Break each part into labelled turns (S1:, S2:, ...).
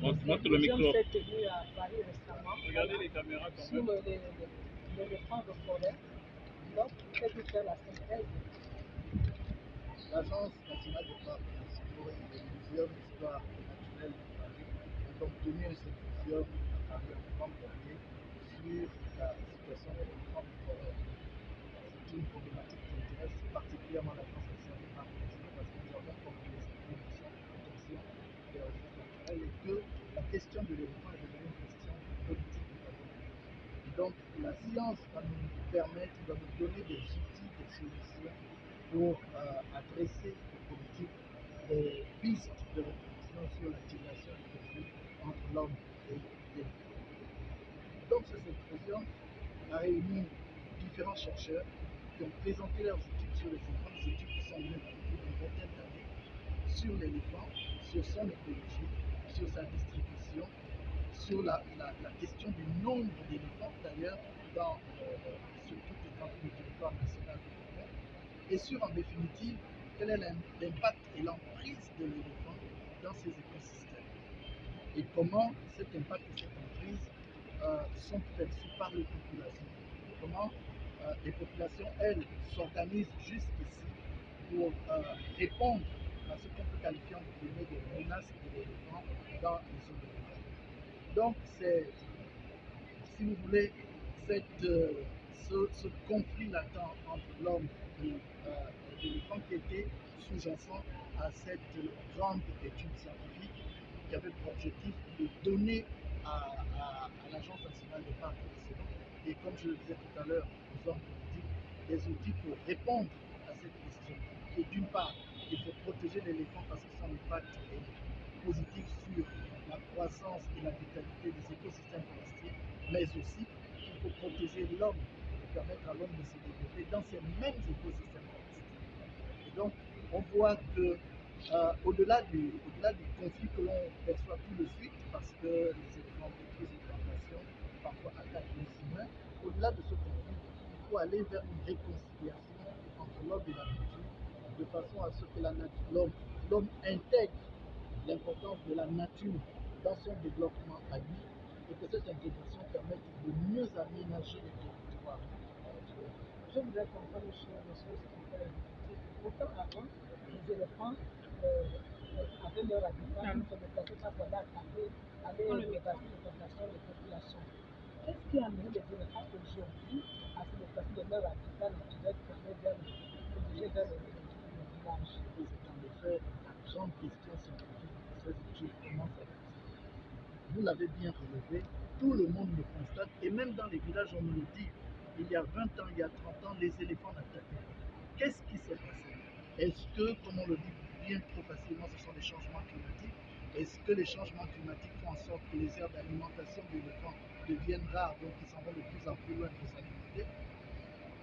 S1: Montre le micro. S'est tenu à Paris récemment.
S2: Regardez les caméras quand
S1: sur
S2: même.
S1: l'éléphant de forêt. Donc, qu'est-ce que fait la synthèse?
S3: L'Agence nationale de parcs nationaux et des muséums d'histoire naturelle de Paris a donc tenu un symposium à Paris en novembre dernier sur la situation des éléphants de forêt. C'est une problématique qui intéresse particulièrement l'Agence nationale de parcs nationaux parce que nous avons compris les conditions de protection des ressources naturelles et que la question de l'éléphant est devenue une question politique également. Donc la science va nous permettre, va nous donner des outils, des solutions pour adresser aux politiques des pistes de réflexion sur l'activation du conflit entre l'homme et l'éléphant. Donc ce symposium a réuni différents chercheurs qui ont présenté leurs études sur les éléphants, des études qui sont menées depuis une vingtaine d'années sur l'éléphant, sur son écologie, sur sa distribution, sur la question du nombre d'éléphants d'ailleurs sur toute l'étendue du territoire national et sur en définitive quel est l'impact et l'emprise de l'éléphant dans ces écosystèmes et comment cet impact et cette emprise sont perçus par les populations, comment les populations, elles, s'organisent jusqu'ici pour répondre à ce qu'on peut qualifier entre guillemets de menaces de l'éléphant dans les zones de l'éléphant. Donc c'est, si vous voulez, ce conflit latent entre l'homme et l'éléphant qui était sous-jacent à cette grande étude scientifique qui avait pour objectif de donner à l'Agence nationale des parcs nationaux, et comme je le disais tout à l'heure, aux hommes politiques, des outils pour répondre à cette question. Et d'une part, il faut protéger l'éléphant parce que son impact est positif sur la croissance et la vitalité des écosystèmes forestiers, mais aussi il faut protéger l'homme et permettre à l'homme de se développer dans ces mêmes écosystèmes forestiers. Et donc, on voit que au-delà du conflit que l'on perçoit tout de suite, parce que les éléphants détruisent les plantations, parfois attaquent les humains, au-delà de ce conflit, il faut aller vers une réconciliation entre l'homme et la nature, de façon à ce que l'homme intègre l'importance de la nature dans son développement à lui, et que cette intégration permette de mieux aménager les territoires.
S1: Je voudrais comprendre une chose qui fait difficile. Pourtant, avant, les éléphants avaient leur habitat, ils se déplaçaient chaque fois d'attaquer, aller déplacer les plantations des populations. Qu'est-ce qui a amené les éléphants aujourd'hui à se déplacer de leur habitat naturel pour aller vers le village?
S3: C'est en effet la grande question scientifique que ces études commencent à poser. Vous l'avez bien relevé, tout le monde le constate, et même dans les villages, on nous le dit. Il y a 20 ans, il y a 30 ans, les éléphants n'attaquaient pas. Qu'est-ce qui s'est passé? Est-ce que, comme on le dit bien trop facilement, ce sont des changements climatiques? Est-ce que les changements climatiques font en sorte que les aires d'alimentation d'éléphants deviennent rares, donc ils s'en vont de plus en plus loin pour s'alimenter?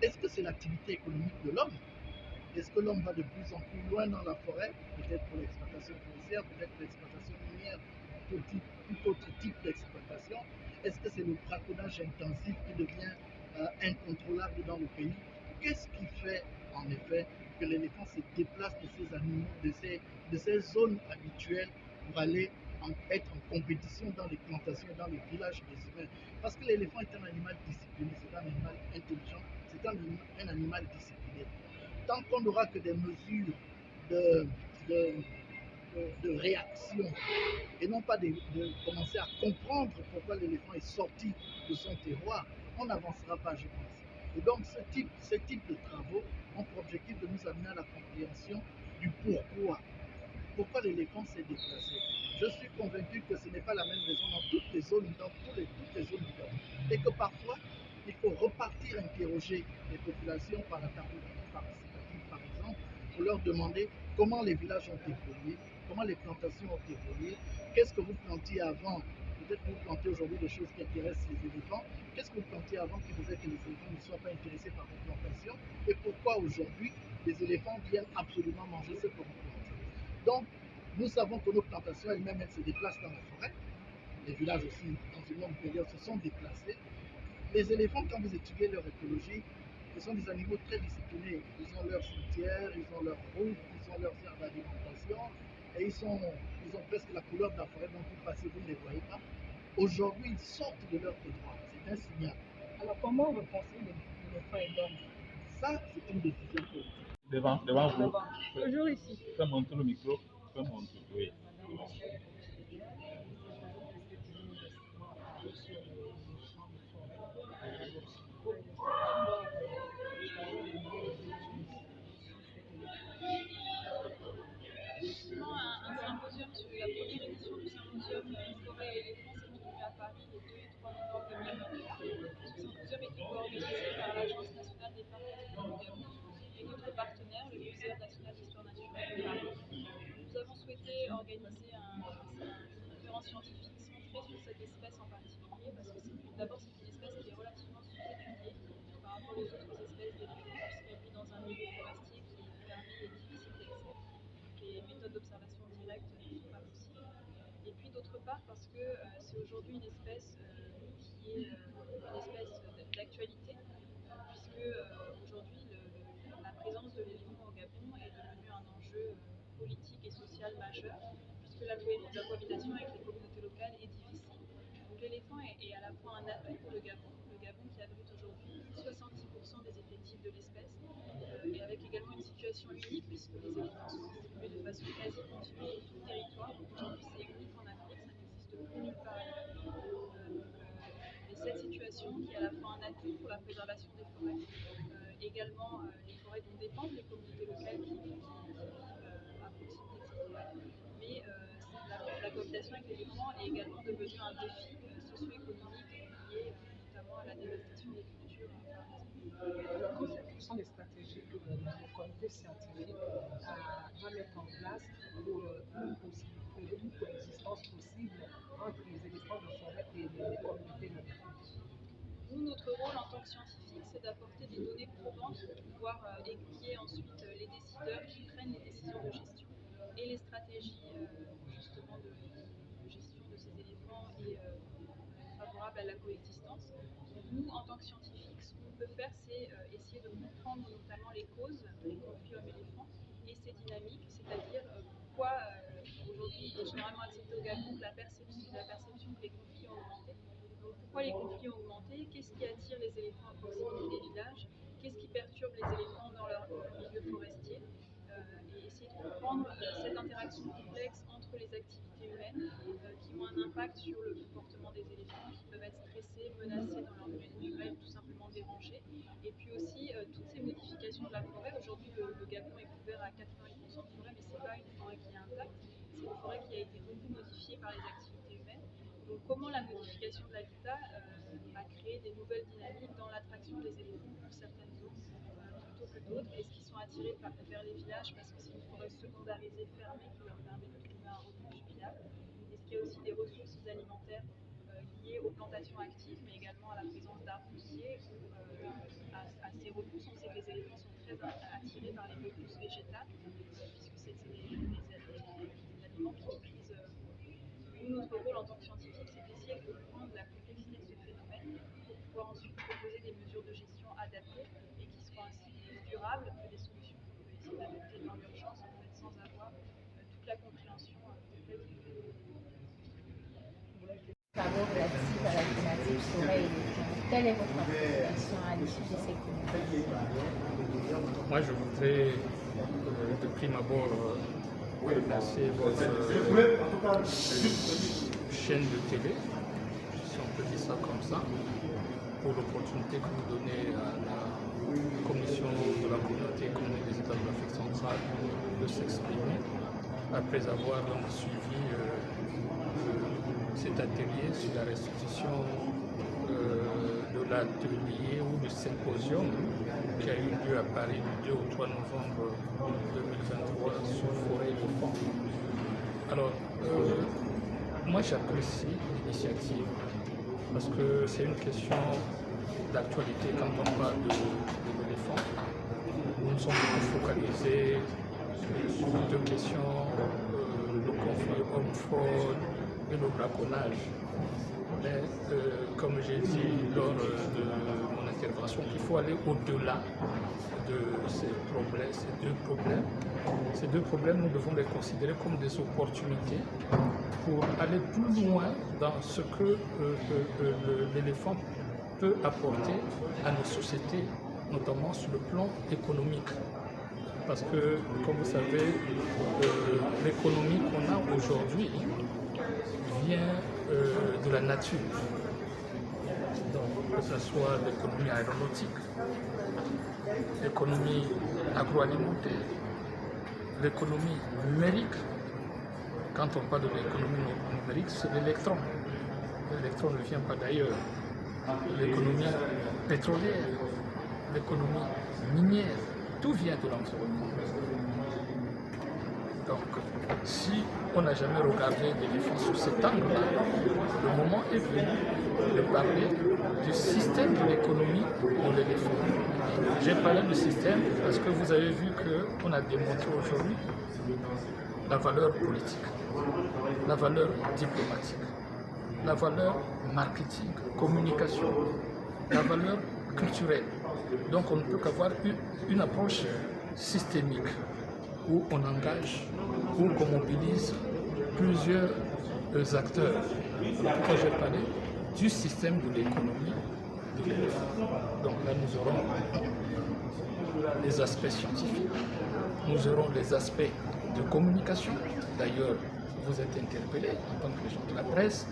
S3: Est-ce que c'est l'activité économique de l'homme? Est-ce que l'homme va de plus en plus loin dans la forêt, peut-être pour l'exploitation forestière, peut-être pour l'exploitation minière, tout autre type d'exploitation? Est-ce que c'est le braconnage intensif qui devient incontrôlable dans le pays? Qu'est-ce qui fait en effet que l'éléphant se déplace de ces animaux, de ces zones habituelles pour aller être en compétition dans les plantations, dans les villages des humains? Parce que l'éléphant est un animal discipliné, c'est un animal intelligent, c'est un animal discipliné. Tant qu'on n'aura que des mesures de réaction et non pas de commencer à comprendre pourquoi l'éléphant est sorti de son terroir, on n'avancera pas, je pense. Et donc ce type de travaux ont pour objectif de nous amener à la compréhension du pourquoi. Pourquoi l'éléphant s'est déplacé? Je suis convaincu que ce n'est pas la même raison dans toutes les zones, toutes les zones du monde. Et que parfois, il faut repartir interroger les populations par la cartographie participative, par exemple, pour leur demander comment les villages ont évolué, comment les plantations ont évolué, qu'est-ce que vous plantiez avant. Peut-être que vous plantez aujourd'hui des choses qui intéressent les éléphants. Qu'est-ce que vous plantiez avant qui faisait que les éléphants ne soient pas intéressés par vos plantations? Et pourquoi aujourd'hui les éléphants viennent absolument manger ce que vous plantez? Donc, nous savons que nos plantations elles-mêmes, elles se déplacent dans la forêt. Les villages aussi, dans une longue période, se sont déplacés. Les éléphants, quand vous étudiez leur écologie, ce sont des animaux très disciplinés. Ils ont leurs cimetières, ils ont leurs routes, ils ont leurs aires d'alimentation. et ils ont presque la couleur de la forêt, donc vous passez, vous ne les voyez pas. Aujourd'hui, ils sortent de leur territoire. C'est un signal.
S1: Alors, comment repenser l'éléphant et l'homme?
S3: Ça, c'est une décision politique.
S2: Devant vous.
S1: Toujours ici.
S2: Fais monter le micro. Fais monter, oui.
S4: Effectivement, un symposium sur la première édition du symposium Forêt et éléphants s'est tenu à Paris les 2 et 3 novembre 2023. Ce symposium était co-organisé par l'Agence nationale des parcs naturels du Gabon et notre partenaire, le Muséum national d'histoire naturelle de Paris. Nous avons souhaité organiser une conférence scientifique centrée sur cette espèce en particulier parce que d'abord c'est une espèce qui est relativement sous-étudiée par rapport aux autres espèces d'éléphants puisqu'elle vit dans un milieu forestier qui est fermé et difficile d'accès. Les méthodes d'observation directe ne sont pas possibles. Et puis d'autre part parce que c'est aujourd'hui une espèce qui est une espèce d'actualité, puisque aujourd'hui la présence de l'éléphant au Gabon est devenue un enjeu politique et social majeur, puisque la cohabitation avec les communautés locales est difficile. Donc l'éléphant est à la fois un atout pour le Gabon qui abrite aujourd'hui 70% des effectifs de l'espèce, et avec également une situation unique puisque les éléphants sont distribués de façon quasi continue sur tout le territoire. Aujourd'hui c'est unique en Afrique, ça n'existe plus nulle part ailleurs. Et cette situation qui est à la fois un atout pour la préservation des forêts, également les forêts dont dépendent les communautés locales qui vivent à proximité de ces forêts. Mais la cohabitation avec l'éléphant est également devenue un défi socio-économique lié notamment à la dévastation des cultures par les hommes.
S1: Alors, quelles sont les stratégies que le comité scientifique va mettre en place pour une coexistence possible entre les éléphants de forêt et les communautés locales?
S4: Nous, notre rôle en tant que scientifique, c'est d'apporter des données probantes pour pouvoir aiguiller ensuite les décideurs qui prennent les décisions de gestion et les stratégies justement de gestion de ces éléphants et favorables à la coexistence. Donc nous, en tant que scientifiques, ce qu'on peut faire, c'est essayer de comprendre notamment les causes des conflits hommes-éléphants et ces dynamiques, c'est-à-dire pourquoi aujourd'hui il est généralement accepté au Gabon la perception que les conflits ont augmenté. Donc pourquoi les conflits ont augmenté? Qu'est-ce qui attire les éléphants à proximité des villages? Qu'est-ce qui perturbe les éléphants dans leur milieu forestier? Et essayer de comprendre cette interaction complexe entre les activités humaines qui ont un impact sur le comportement des éléphants, qui peuvent être stressés, menacés dans leur milieu naturel, tout simplement dérangés. Et puis aussi toutes ces modifications de la forêt. Aujourd'hui, le Gabon est couvert à 88% de forêt, mais ce n'est pas une forêt qui est intacte, c'est une forêt qui a été beaucoup modifiée par les activités humaines. Donc comment la modification de l'habitat a créé des nouvelles dynamiques dans l'attraction des éléphants pour certaines zones plutôt que d'autres? Est-ce qu'ils sont attirés vers les villages parce que c'est une forêt secondarisée fermée qui leur permet de trouver un refuge viable? Est-ce qu'il y a aussi des ressources alimentaires liées aux plantations actives, mais également à la présence d'arbousiers ou à ces repousses? On sait que les éléphants sont très attirés par les repousses végétales, puisque c'est des aliments qui maîtrisent. Notre rôle en tant que scientifique, c'est d'essayer de comprendre la complexité de ce phénomène pour pouvoir ensuite proposer des mesures de gestion adaptées et qui soient ainsi plus durables que des solutions qu'on peut essayer d'adopter dans l'urgence en fait, sans avoir toute la compréhension complète du phénomène.
S5: Travaux relatifs à la thématique forêt et éléphants. Quelle est votre appréciation à l'issue de ces communications?
S6: Moi, je voudrais de prime abord remercier votre chaîne de télé, si on peut dire ça comme ça, pour l'opportunité que vous donnez à la commission de la communauté économique des États de l'Afrique centrale de s'exprimer, après avoir donc suivi cet atelier sur la restitution de l'atelier ou du symposium qui a eu lieu à Paris du 2 au 3 novembre 2023 sur forêt et éléphants. Alors, moi j'apprécie l'initiative parce que c'est une question d'actualité quand on parle de l'éléphant. Nous sommes beaucoup focalisés sur deux questions, le conflit homme-faune et le braconnage. Mais comme j'ai dit lors de mon intervention, il faut aller au-delà de ces deux problèmes. Ces deux problèmes, nous devons les considérer comme des opportunités pour aller plus loin dans ce que l'éléphant peut apporter à nos sociétés, notamment sur le plan économique. Parce que, comme vous savez, l'économie qu'on a aujourd'hui vient de la nature. Donc, que ce soit l'économie aéronautique, l'économie agroalimentaire, l'économie numérique. Quand on parle de l'économie numérique, c'est l'électron. L'électron ne vient pas d'ailleurs. L'économie pétrolière, l'économie minière, tout vient de l'environnement. Donc, si on n'a jamais regardé l'éléphant sous cet angle-là, le moment est venu de parler du système de l'économie de l'éléphant. J'ai parlé du système parce que vous avez vu qu'on a démontré aujourd'hui la valeur politique, la valeur diplomatique, la valeur marketing, communication, la valeur culturelle. Donc on ne peut qu'avoir une approche systémique où on engage, où on mobilise plusieurs acteurs. Pourquoi j'ai parlé du système de l'économie de l'éléphant. Donc là nous aurons les aspects scientifiques, nous aurons les aspects de communication. D'ailleurs, vous êtes interpellés en tant que gens de la presse,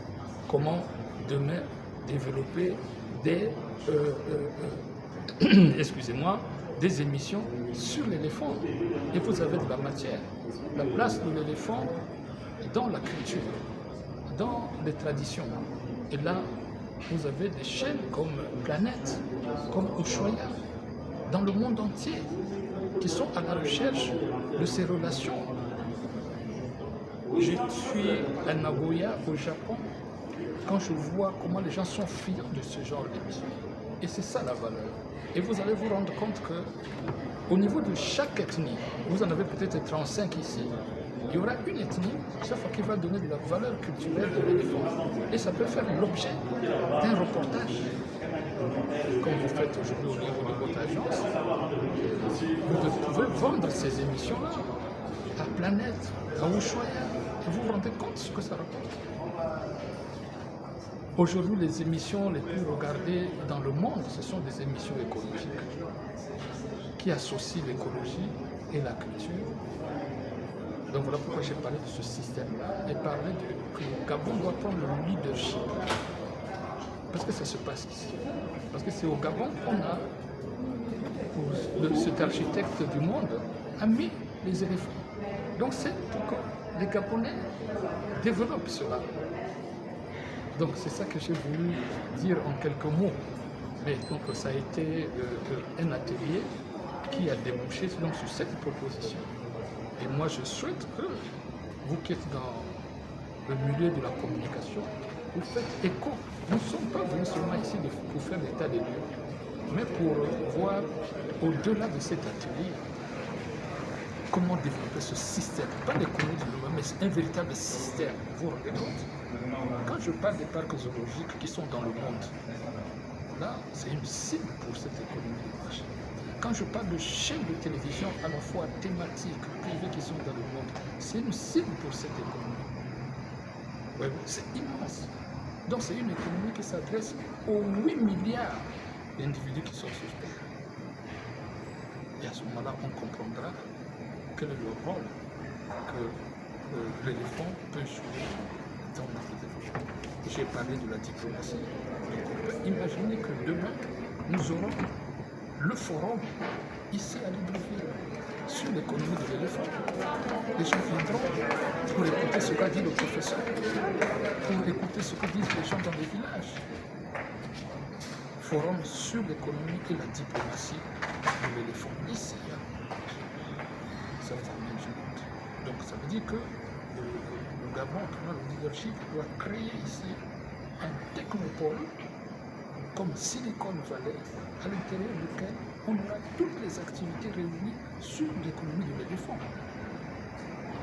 S6: comment demain développer des excusez-moi, des émissions sur l'éléphant. Et vous avez de la matière. La place de l'éléphant dans la culture, dans les traditions. Et là, vous avez des chaînes comme Planète, comme Ushuaïa, dans le monde entier, qui sont à la recherche de ces relations. Je suis à Nagoya, au Japon, quand je vois comment les gens sont friands de ce genre d'émission. Et c'est ça la valeur. Et vous allez vous rendre compte que au niveau de chaque ethnie, vous en avez peut-être 35 ici, il y aura une ethnie, chaque fois qui va donner de la valeur culturelle de l'éléphant. Et ça peut faire l'objet d'un reportage. Comme vous faites aujourd'hui au niveau de votre agence, vous pouvez vendre ces émissions-là à Planète, à Ushuaïa, et vous vous rendez compte de ce que ça rapporte. Aujourd'hui, les émissions les plus regardées dans le monde, ce sont des émissions écologiques qui associent l'écologie et la culture. Donc voilà pourquoi j'ai parlé de ce système-là et parlé que le Gabon doit prendre le leadership. Parce que ça se passe ici. Parce que c'est au Gabon qu'on a, cet architecte du monde a mis les éléphants. Donc c'est pour que les Gabonais développent cela. Donc c'est ça que j'ai voulu dire en quelques mots. Mais donc ça a été un atelier qui a débouché donc, sur cette proposition. Et moi je souhaite que vous qui êtes dans le milieu de la communication, vous faites écho. Nous ne sommes pas venus seulement ici pour faire l'état des lieux, mais pour voir au-delà de cet atelier comment développer ce système. Pas l'économie du moment, mais c'est un véritable système. Vous vous rendez compte? Quand je parle des parcs zoologiques qui sont dans le monde, là, c'est une cible pour cette économie de marché. Quand je parle de chaînes de télévision à la fois thématiques, privées qui sont dans le monde, c'est une cible pour cette économie. Ouais, c'est immense. Donc c'est une économie qui s'adresse aux 8 milliards d'individus qui sont sur Terre. Et à ce moment-là, on comprendra quel est le rôle que l'éléphant peut jouer dans notre développement. J'ai parlé de la diplomatie. Donc on peut imaginer que demain, nous aurons le forum ici à Libreville sur l'économie de l'éléphant. Les gens viendront pour écouter ce qu'a dit le professeur, pour écouter ce que disent les gens dans les villages. Forum sur l'économie et la diplomatie de l'éléphant ici. Ça va être donc ça veut dire que le Gabon, le leadership, doit créer ici un technopole comme Silicon Valley, à l'intérieur duquel on aura toutes les activités réunies sur l'économie de l'éléphant.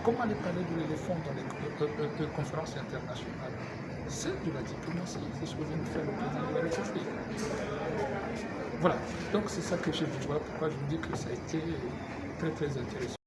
S6: Comment aller parler de l'éléphant dans les conférences internationales? C'est de la diplomatie, c'est ce que vient de faire le président de la République. Voilà, donc c'est ça que je vois, pourquoi je vous dis que ça a été très très intéressant.